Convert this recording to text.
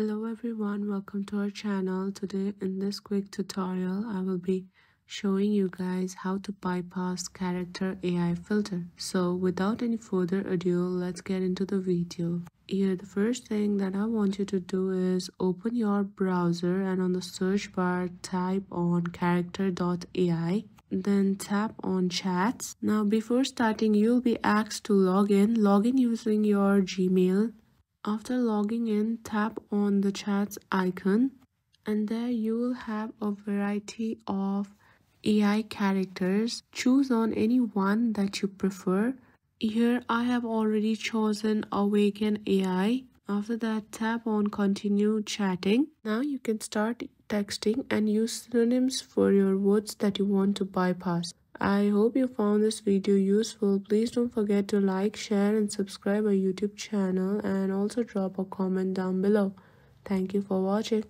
Hello everyone, welcome to our channel. Today in this quick tutorial I will be showing you guys how to bypass character AI filter. So without any further ado, let's get into the video. Here the first thing that I want you to do is open your browser and on the search bar type on character.ai. Then tap on chats. Now before starting you'll be asked to log in using your Gmail. After logging in, tap on the chats icon and there you will have a variety of AI characters. Choose on any one that you prefer. Here I have already chosen Awaken AI. After that, tap on continue chatting. Now you can start texting and use synonyms for your words that you want to bypass. I hope you found this video useful. Please don't forget to like, share and subscribe our YouTube channel and also drop a comment down below. Thank you for watching.